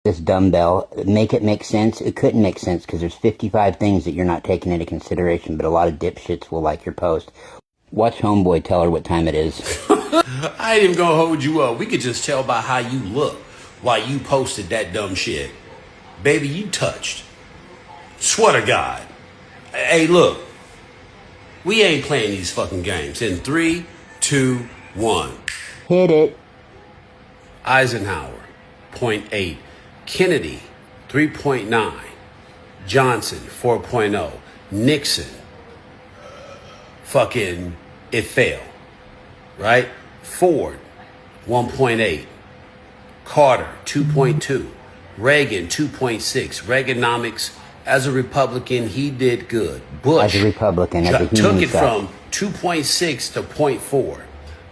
This dumbbell, make it make sense. It couldn't make sense because there's 55 things that you're not taking into consideration, but a lot of dipshits will like your post. Watch Homeboy tell her what time it is. I ain't even gonna hold you up. We could just tell by how you look while you posted that dumb shit. Baby, you touched. Swear to God. Hey, look. We ain't playing these fucking games. In 3, 2, 1. Hit it. Eisenhower, 0.8. Kennedy, 3.9. Johnson, 4.0. Nixon, fucking, it failed. Right? Ford, 1.8. Carter, 2.2. Reagan, 2.6. Reaganomics, as a Republican, he did good. Bush, as a Republican, as a human took it himself. from 2.6 to 0.4.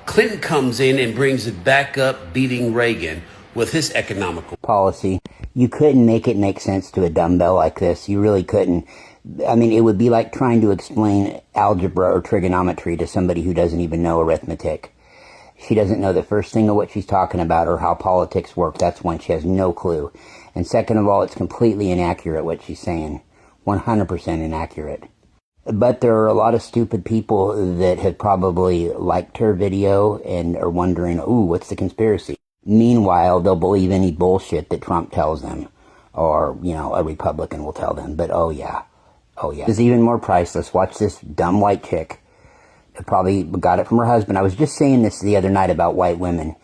Clinton comes in and brings it back up, beating Reagan with his economical policy. You couldn't make it make sense to a dumbbell like this. You really couldn't. I mean, it would be like trying to explain algebra or trigonometry to somebody who doesn't even know arithmetic. She doesn't know the first thing of what she's talking about or how politics work. That's one. She has no clue. And second of all, it's completely inaccurate what she's saying. 100% inaccurate. But there are a lot of stupid people that have probably liked her video and are wondering, ooh, what's the conspiracy? Meanwhile, they'll believe any bullshit that Trump tells them. Or, you know, a Republican will tell them. But oh yeah. It's even more priceless. Watch this dumb white chick. Probably got it from her husband. I was just saying this the other night about white women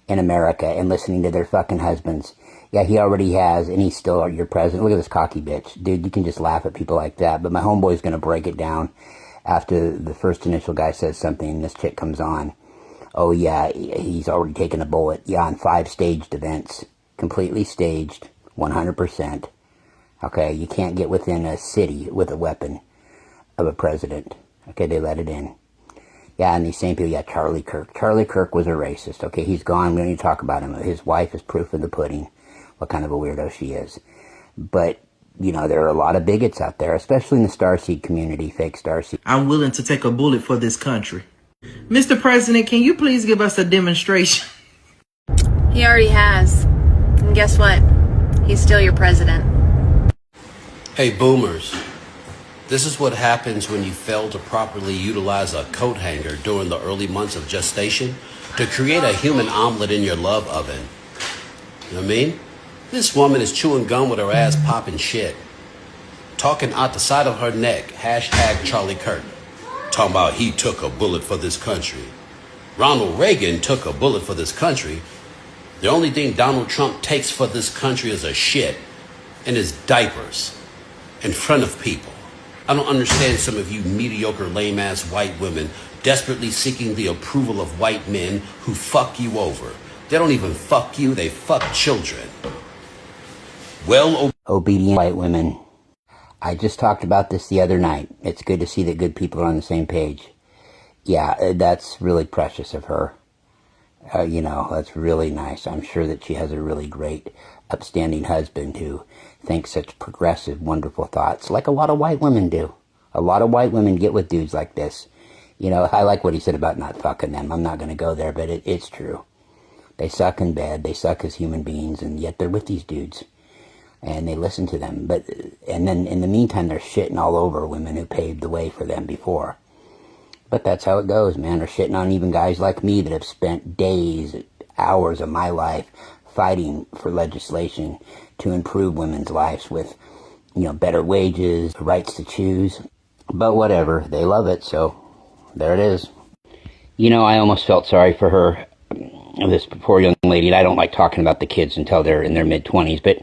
in America and listening to their fucking husbands. Yeah, he already has, and he's still your president. Look at this cocky bitch. Dude, you can just laugh at people like that. But my homeboy's going to break it down after the first initial guy says something and this chick comes on. Oh, yeah, he's already taken a bullet. Yeah, on 5 staged events. Completely staged. 100%. Okay, you can't get within a city with a weapon of a president. Okay, they let it in. Yeah, and these same people, yeah, Charlie Kirk. Charlie Kirk was a racist. Okay, he's gone. We don't need to talk about him. His wife is proof of the pudding. What kind of a weirdo she is. But, you know, there are a lot of bigots out there, especially in the Starseed community, fake Starseed. I'm willing to take a bullet for this country. Mr. President, can you please give us a demonstration? He already has. And guess what? He's still your president. Hey, boomers. This is what happens when you fail to properly utilize a coat hanger during the early months of gestation to create a human omelet in your love oven. You know what I mean? This woman is chewing gum with her ass popping shit. Talking out the side of her neck. Hashtag Charlie Kirk. Talking about he took a bullet for this country. Ronald Reagan took a bullet for this country. The only thing Donald Trump takes for this country is a shit and his diapers in front of people. I don't understand some of you mediocre, lame-ass white women desperately seeking the approval of white men who fuck you over. They don't even fuck you, they fuck children. Obedient white women. I just talked about this the other night. It's good to see that good people are on the same page. Yeah, that's really precious of her. You know, that's really nice. I'm sure that she has a really great, upstanding husband who thinks such progressive, wonderful thoughts, like a lot of white women do. A lot of white women get with dudes like this. You know, I like what he said about not fucking them. I'm not going to go there, but it's true. They suck in bed, they suck as human beings, and yet they're with these dudes. And they listen to them. And then in the meantime, they're shitting all over women who paved the way for them before. But that's how it goes, man. They're shitting on even guys like me that have spent days, hours of my life fighting for legislation to improve women's lives with, you know, better wages, rights to choose. But whatever, they love it, so there it is. You know, I almost felt sorry for her, this poor young lady, and I don't like talking about the kids until they're in their mid-20s, but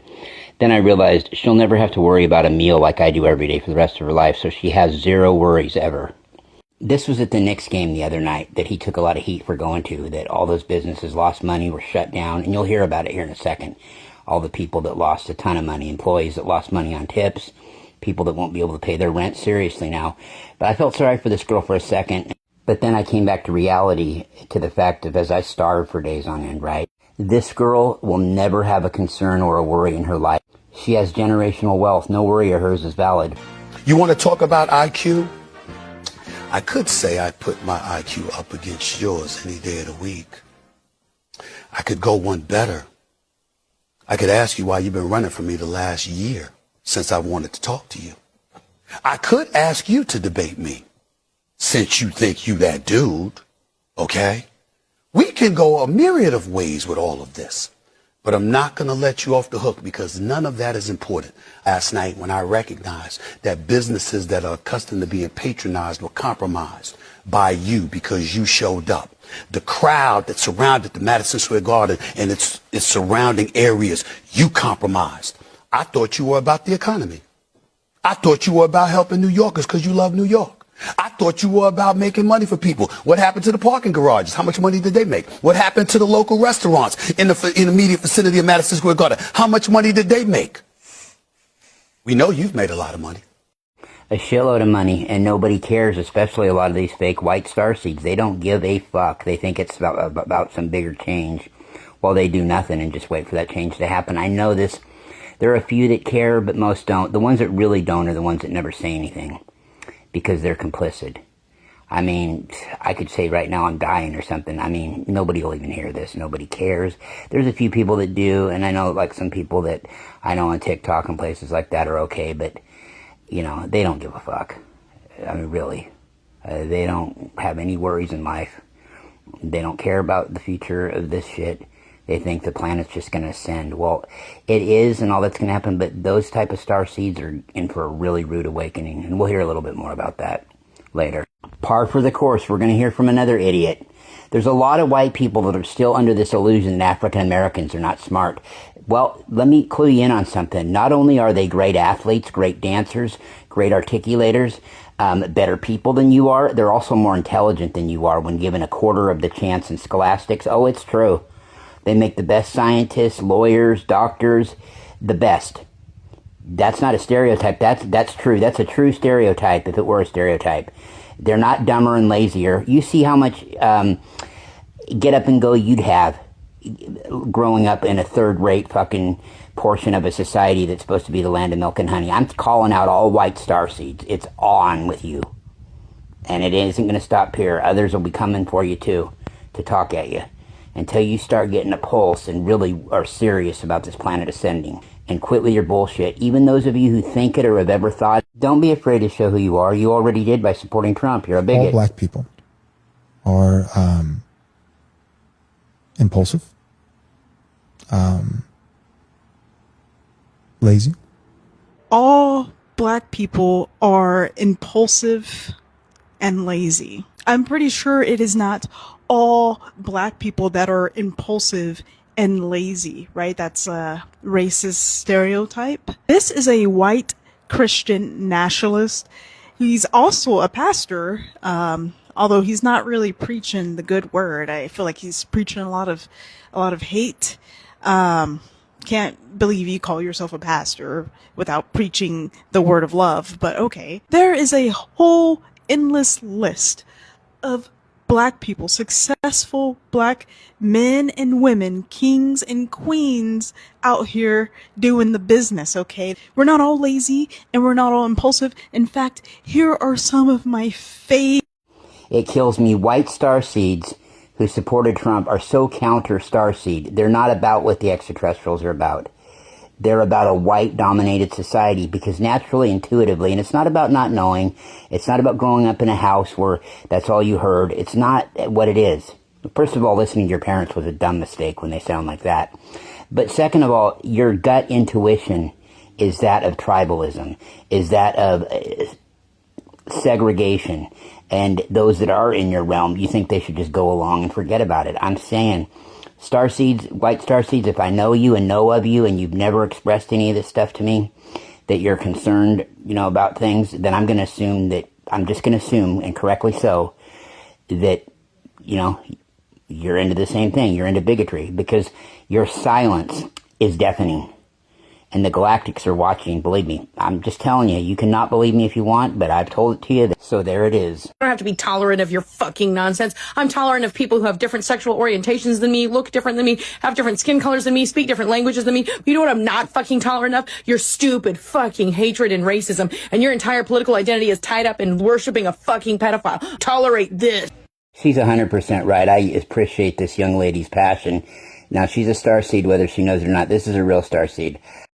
then I realized she'll never have to worry about a meal like I do every day for the rest of her life, so she has zero worries ever. This was at the Knicks game the other night that he took a lot of heat for going to, that all those businesses lost money, were shut down, and you'll hear about it here in a second. All the people that lost a ton of money, employees that lost money on tips, people that won't be able to pay their rent seriously now. But I felt sorry for this girl for a second, but then I came back to reality, to the fact of as I starved for days on end, right? This girl will never have a concern or a worry in her life. She has generational wealth. No worry of hers is valid. You want to talk about IQ? I could say I put my IQ up against yours any day of the week. I could go one better. I could ask you why you've been running from me the last year since I wanted to talk to you. I could ask you to debate me since you think you that dude, okay? We can go a myriad of ways with all of this, but I'm not going to let you off the hook because none of that is important. Last night when I recognized that businesses that are accustomed to being patronized were compromised by you because you showed up. The crowd that surrounded the Madison Square Garden and its surrounding areas, you compromised. I thought you were about the economy. I thought you were about helping New Yorkers because you love New York. I thought you were about making money for people. What happened to the parking garages? How much money did they make? What happened to the local restaurants in the immediate vicinity of Madison Square Garden? How much money did they make? We know you've made a lot of money. A shitload of money, and nobody cares, especially a lot of these fake white starseeds. They don't give a fuck. They think it's about some bigger change. Well, they do nothing and just wait for that change to happen. I know this. There are a few that care, but most don't. The ones that really don't are the ones that never say anything because they're complicit. I mean, I could say right now I'm dying or something. I mean, nobody will even hear this. Nobody cares. There's a few people that do, and I know like some people that I know on TikTok and places like that are okay, but you know, they don't give a fuck. I mean, really. They don't have any worries in life. They don't care about the future of this shit. They think the planet's just going to ascend. Well, it is, and all that's going to happen, but those type of star seeds are in for a really rude awakening, and we'll hear a little bit more about that later. Par for the course, we're going to hear from another idiot. There's a lot of white people that are still under this illusion that African Americans are not smart. Well, let me clue you in on something. Not only are they great athletes, great dancers, great articulators, better people than you are, they're also more intelligent than you are when given a quarter of the chance in scholastics. Oh, it's true. They make the best scientists, lawyers, doctors, the best. That's not a stereotype. That's true. That's a true stereotype if it were a stereotype. They're not dumber and lazier. You see how much get up and go you'd have growing up in a third-rate fucking portion of a society that's supposed to be the land of milk and honey. I'm calling out all white starseeds. It's on with you. And it isn't going to stop here. Others will be coming for you, too, to talk at you. Until you start getting a pulse and really are serious about this planet ascending. And quit with your bullshit. Even those of you who think it or have ever thought, don't be afraid to show who you are. You already did by supporting Trump. You're a bigot. All black people are impulsive, lazy. All black people are impulsive and lazy. I'm pretty sure it is not all black people that are impulsive and lazy, right? That's a racist stereotype. This is a white Christian nationalist. He's also a pastor, although he's not really preaching the good word. I feel like he's preaching a lot of hate. Can't believe you call yourself a pastor without preaching the word of love, but okay. There is a whole endless list of black people, successful black men and women, kings and queens out here doing the business, okay? We're not all lazy and we're not all impulsive. In fact, here are some of my favorite. It kills me. White starseeds who supported Trump are so counter starseed. They're not about what the extraterrestrials are about. They're about a white-dominated society because naturally, intuitively, and it's not about not knowing, it's not about growing up in a house where that's all you heard. It's not what it is. First of all, listening to your parents was a dumb mistake when they sound like that. But second of all, your gut intuition is that of tribalism, is that of segregation. And those that are in your realm, you think they should just go along and forget about it. I'm saying, starseeds, white starseeds, if I know you and know of you and you've never expressed any of this stuff to me, that you're concerned, about things, then I'm just going to assume, and correctly so, that, you're into the same thing. You're into bigotry because your silence is deafening. And the Galactics are watching, believe me. I'm just telling you, you cannot believe me if you want, but I've told it to you, so there it is. I don't have to be tolerant of your fucking nonsense. I'm tolerant of people who have different sexual orientations than me, look different than me, have different skin colors than me, speak different languages than me. You know what I'm not fucking tolerant of? Your stupid fucking hatred and racism, and your entire political identity is tied up in worshiping a fucking pedophile. Tolerate this. She's 100% right. I appreciate this young lady's passion. Now, she's a starseed whether she knows it or not. This is a real starseed.